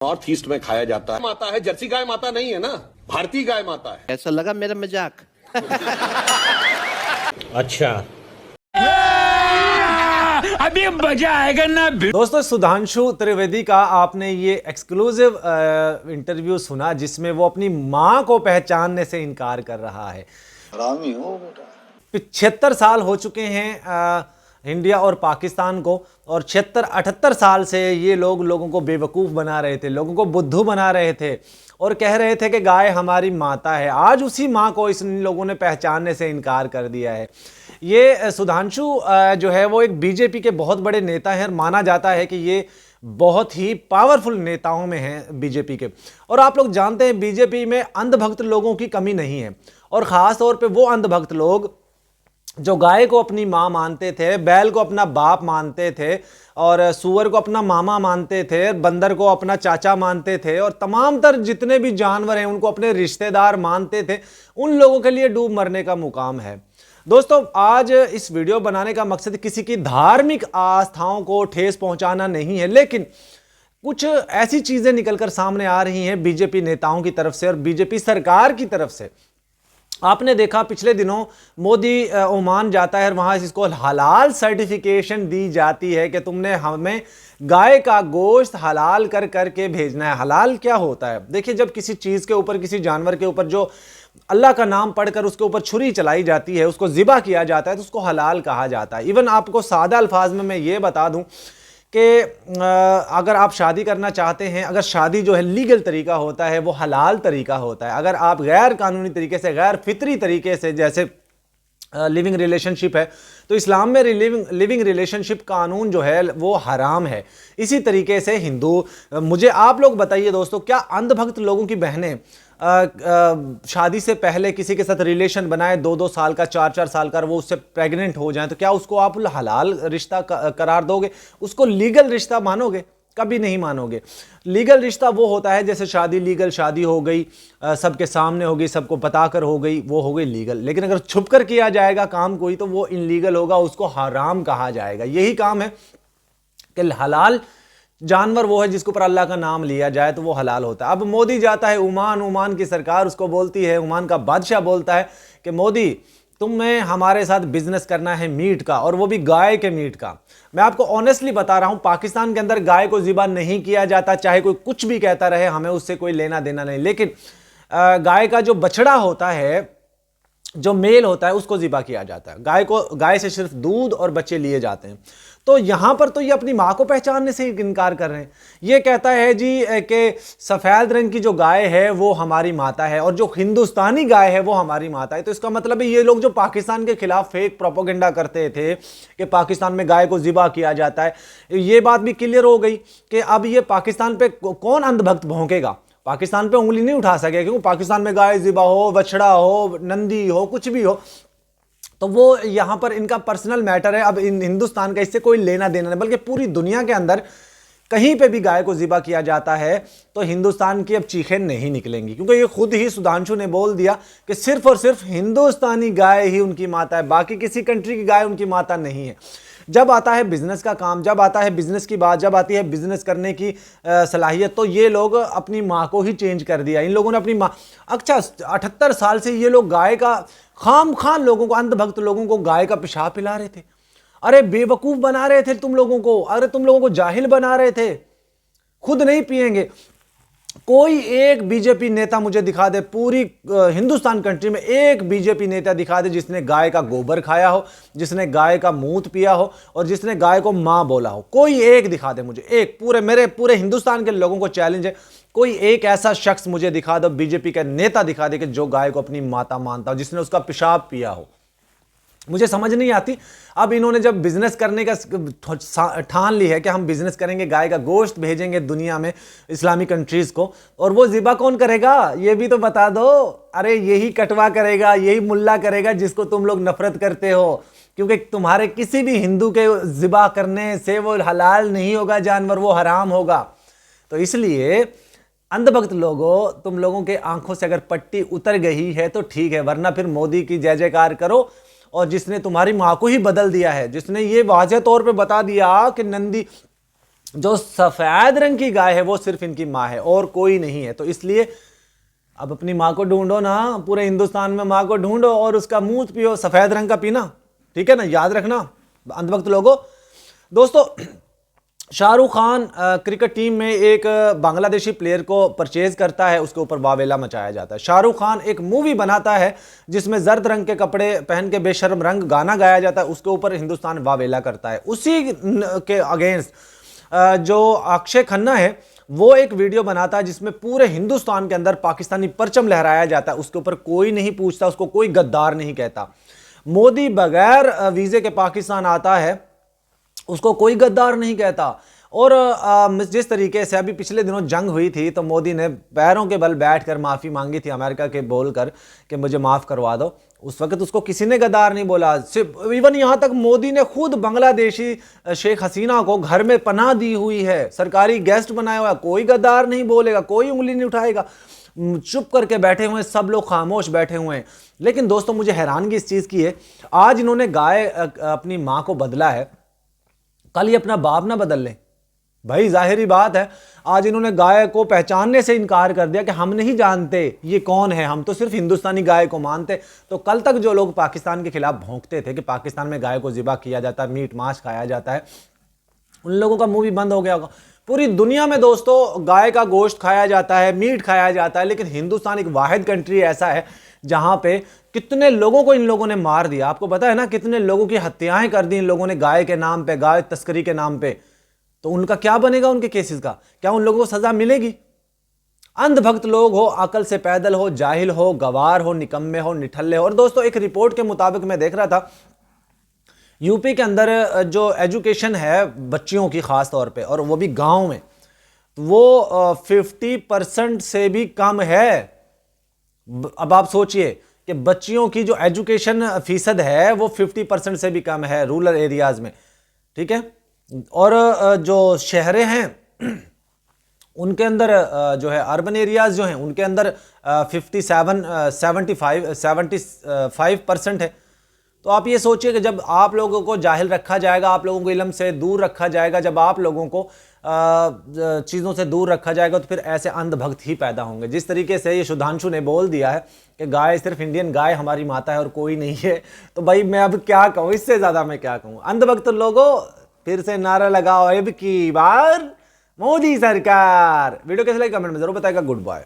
North east में खाया जाता है माता है, जर्सी गाय माता नहीं है ना, भारतीय गाय माता है। ऐसा लगा मेरा मजाक। अच्छा अभी मजा आएगा ना। दोस्तों, सुधांशु त्रिवेदी का आपने ये एक्सक्लूसिव इंटरव्यू सुना जिसमें वो अपनी मां को पहचानने से इनकार कर रहा है। हरामी हो बेटा। 75 साल हो चुके हैं इंडिया और पाकिस्तान को, और 76-78 साल से ये लोगों को बेवकूफ़ बना रहे थे, लोगों को बुद्धू बना रहे थे और कह रहे थे कि गाय हमारी माता है। आज उसी माँ को इन लोगों ने पहचानने से इनकार कर दिया है। ये सुधांशु जो है वो एक बीजेपी के बहुत बड़े नेता हैं और माना जाता है कि ये बहुत ही पावरफुल नेताओं में हैं बीजेपी के। और आप लोग जानते हैं बीजेपी में अंधभक्त लोगों की कमी नहीं है, और ख़ास तौर पे वो अंधभक्त लोग जो गाय को अपनी माँ मानते थे, बैल को अपना बाप मानते थे, और सूअर को अपना मामा मानते थे, बंदर को अपना चाचा मानते थे, और तमाम तर जितने भी जानवर हैं उनको अपने रिश्तेदार मानते थे, उन लोगों के लिए डूब मरने का मुकाम है। दोस्तों, आज इस वीडियो बनाने का मकसद किसी की धार्मिक आस्थाओं को ठेस पहुंचाना नहीं है, लेकिन कुछ ऐसी चीज़ें निकलकर सामने आ रही हैं बीजेपी नेताओं की तरफ से और बीजेपी सरकार की तरफ से। आपने देखा पिछले दिनों मोदी ओमान जाता है और वहाँ इसको हलाल सर्टिफिकेशन दी जाती है कि तुमने हमें गाय का गोश्त हलाल कर करके भेजना है। हलाल क्या होता है? देखिए, जब किसी चीज़ के ऊपर, किसी जानवर के ऊपर जो अल्लाह का नाम पढ़कर उसके ऊपर छुरी चलाई जाती है, उसको ज़िबा किया जाता है, तो उसको हलाल कहा जाता है। इवन आपको सादा अल्फाज में मैं ये बता दूं कि अगर आप शादी करना चाहते हैं, अगर शादी जो है लीगल तरीका होता है वो हलाल तरीका होता है। अगर आप गैर कानूनी तरीके से, गैर फितरी तरीके से, जैसे लिविंग रिलेशनशिप है, तो इस्लाम में लिविंग रिलेशनशिप कानून जो है वो हराम है। इसी तरीके से हिंदू, मुझे आप लोग बताइए दोस्तों, क्या अंधभक्त लोगों की बहनें शादी से पहले किसी के साथ रिलेशन बनाए 2-2 साल का, 4-4 साल का, वो उससे प्रेग्नेंट हो जाए, तो क्या उसको आप हलाल रिश्ता करार दोगे? उसको लीगल रिश्ता मानोगे? कभी नहीं मानोगे। लीगल रिश्ता वो होता है जैसे शादी, लीगल शादी हो गई, सबके सामने हो गई, सबको बताकर हो गई, वो हो गई लीगल। लेकिन अगर छुप कर किया जाएगा काम कोई, तो वो इनलीगल होगा, उसको हराम कहा जाएगा। यही काम है कि हलाल जानवर वो है जिसके ऊपर अल्लाह का नाम लिया जाए तो वो हलाल होता है। अब मोदी जाता है ओमान की सरकार उसको बोलती है, ओमान का बादशाह बोलता है कि मोदी, तुम्हें हमारे साथ बिजनेस करना है मीट का, और वो भी गाय के मीट का। मैं आपको ऑनेस्टली बता रहा हूं, पाकिस्तान के अंदर गाय को ज़िबा नहीं किया जाता, चाहे कोई कुछ भी कहता रहे, हमें उससे कोई लेना देना नहीं। लेकिन गाय का जो बछड़ा होता है, जो मेल होता है, उसको ज़िबा किया जाता है। गाय से सिर्फ दूध और बच्चे लिए जाते हैं। तो यहां पर तो ये अपनी मां को पहचानने से इनकार कर रहे हैं। ये कहता है जी कि सफ़ेद रंग की जो गाय है वो हमारी माता है, और जो हिंदुस्तानी गाय है वो हमारी माता है। तो इसका मतलब है ये लोग जो पाकिस्तान के खिलाफ फेक प्रोपोगेंडा करते थे कि पाकिस्तान में गाय को ज़िबा किया जाता है, ये बात भी क्लियर हो गई कि अब ये पाकिस्तान पे कौन अंधभक्त भौंकेगा? पाकिस्तान पे उंगली नहीं उठा सके, क्योंकि पाकिस्तान में गाय ज़िबा हो, बछड़ा हो, नंदी हो, कुछ भी हो, तो वो यहां पर इनका पर्सनल मैटर है। अब हिंदुस्तान का इससे कोई लेना देना नहीं, बल्कि पूरी दुनिया के अंदर कहीं पे भी गाय को ज़िबा किया जाता है तो हिंदुस्तान की अब चीखें नहीं निकलेंगी, क्योंकि ये खुद ही सुधांशु ने बोल दिया कि सिर्फ और सिर्फ हिंदुस्तानी गाय ही उनकी माता है, बाकी किसी कंट्री की गाय उनकी माता नहीं है। जब आता है बिजनेस का काम, जब आता है बिजनेस की बात, जब आती है बिजनेस करने की सलाहियत, तो ये लोग अपनी माँ को ही चेंज कर दिया। इन लोगों ने अपनी माँ, अच्छा 78 साल से ये लोग गाय का खाम लोगों को, अंधभक्त लोगों को गाय का पेशाब पिला रहे थे। अरे बेवकूफ बना रहे थे तुम लोगों को, अरे तुम लोगों को जाहिल बना रहे थे। खुद नहीं पिएंगे। कोई एक बीजेपी नेता मुझे दिखा दे, पूरी हिंदुस्तान कंट्री में एक बीजेपी नेता दिखा दे जिसने गाय का गोबर खाया हो, जिसने गाय का मूत पिया हो, और जिसने गाय को मां बोला हो। कोई एक दिखा दे मुझे, एक। मेरे पूरे हिंदुस्तान के लोगों को चैलेंज है, कोई एक ऐसा शख्स मुझे दिखा दो, बीजेपी का नेता दिखा दे कि जो गाय को अपनी माता मानता हो, जिसने उसका पेशाब पिया हो। मुझे समझ नहीं आती। अब इन्होंने जब बिजनेस करने का ठान ली है कि हम बिजनेस करेंगे, गाय का गोश्त भेजेंगे दुनिया में इस्लामिक कंट्रीज को, और वो ज़िबा कौन करेगा ये भी तो बता दो। अरे यही कटवा करेगा, यही मुल्ला करेगा जिसको तुम लोग नफरत करते हो, क्योंकि तुम्हारे किसी भी हिंदू के ज़िबा करने से वो हलाल नहीं होगा जानवर, वो हराम होगा। तो इसलिए अंधभक्त लोगों, तुम लोगों के आंखों से अगर पट्टी उतर गई है तो ठीक है, वरना फिर मोदी की जय जयकार करो। और जिसने तुम्हारी माँ को ही बदल दिया है, जिसने ये वाज़ेह तौर पे बता दिया कि नंदी जो सफेद रंग की गाय है वो सिर्फ इनकी माँ है और कोई नहीं है। तो इसलिए अब अपनी माँ को ढूंढो ना, पूरे हिंदुस्तान में माँ को ढूंढो और उसका मूत पियो, सफेद रंग का पीना, ठीक है ना, याद रखना अंधभक्त लोगों। दोस्तों, शाहरुख खान क्रिकेट टीम में एक बांग्लादेशी प्लेयर को परचेज करता है, उसके ऊपर वावेला मचाया जाता है। शाहरुख खान एक मूवी बनाता है जिसमें जर्द रंग के कपड़े पहन के बेशर्म रंग गाना गाया जाता है, उसके ऊपर हिंदुस्तान वावेला करता है। उसी के अगेंस्ट जो अक्षय खन्ना है वो एक वीडियो बनाता है जिसमें पूरे हिंदुस्तान के अंदर पाकिस्तानी परचम लहराया जाता है, उसके ऊपर कोई नहीं पूछता, उसको कोई गद्दार नहीं कहता। मोदी बगैर वीजे के पाकिस्तान आता है, उसको कोई गद्दार नहीं कहता। और जिस तरीके से अभी पिछले दिनों जंग हुई थी तो मोदी ने पैरों के बल बैठकर माफ़ी मांगी थी अमेरिका के बोलकर कि मुझे माफ़ करवा दो, उस वक्त उसको किसी ने गद्दार नहीं बोला। सिर्फ इवन यहाँ तक मोदी ने खुद बांग्लादेशी शेख हसीना को घर में पनाह दी हुई है, सरकारी गेस्ट बनाया हुआ है, कोई गद्दार नहीं बोलेगा, कोई उंगली नहीं उठाएगा, चुप करके बैठे हुए हैं, सब लोग खामोश बैठे हुए हैं। लेकिन दोस्तों, मुझे हैरानगी इस चीज़ की है, आज इन्होंने गाय अपनी माँ को बदला है, कल ये अपना बाप ना बदल लें। भाई जाहिर बात है, आज इन्होंने गाय को पहचानने से इनकार कर दिया कि हम नहीं जानते ये कौन है, हम तो सिर्फ हिंदुस्तानी गाय को मानते। तो कल तक जो लोग पाकिस्तान के खिलाफ भौंकते थे कि पाकिस्तान में गाय को ज़िबा किया जाता है, मीट मांस खाया जाता है, उन लोगों का मुंह भी बंद हो गया होगा। पूरी दुनिया में दोस्तों गाय का गोश्त खाया जाता है, मीट खाया जाता है, लेकिन हिंदुस्तान एक वाहिद कंट्री ऐसा है जहां पे कितने लोगों को इन लोगों ने मार दिया। आपको पता है ना, कितने लोगों की हत्याएं कर दी इन लोगों ने गाय के नाम पे, गाय तस्करी के नाम पे। तो उनका क्या बनेगा, उनके केसेस का क्या उन लोगों को सजा मिलेगी? अंधभक्त लोग हो, अकल से पैदल हो, जाहिल हो, गवार हो, निकम्मे हो, निठल्ले हो। और दोस्तों, एक रिपोर्ट के मुताबिक मैं देख रहा था, यूपी के अंदर जो एजुकेशन है बच्चियों की खास तौर पे, और वो भी गांव में, वो 50% से भी कम है। अब आप सोचिए कि बच्चियों की जो एजुकेशन फीसद है वो 50% से भी कम है रूरल एरियाज में, ठीक है। और जो शहरें हैं उनके अंदर जो है, अर्बन एरियाज जो हैं उनके अंदर 75% है। तो आप ये सोचिए कि जब आप लोगों को जाहिल रखा जाएगा, आप लोगों को इल्म से दूर रखा जाएगा, जब आप लोगों को चीज़ों से दूर रखा जाएगा, तो फिर ऐसे अंधभक्त ही पैदा होंगे। जिस तरीके से ये सुधांशु ने बोल दिया है कि गाय सिर्फ इंडियन गाय हमारी माता है और कोई नहीं है, तो भाई मैं अब क्या कहूँ, इससे ज़्यादा मैं क्या कहूँ। अंधभक्त लोगों, फिर से नारा लगाओ अब की बार मोदी सरकार। वीडियो कैसे लगी कमेंट में जरूर बताएगा। Good bye.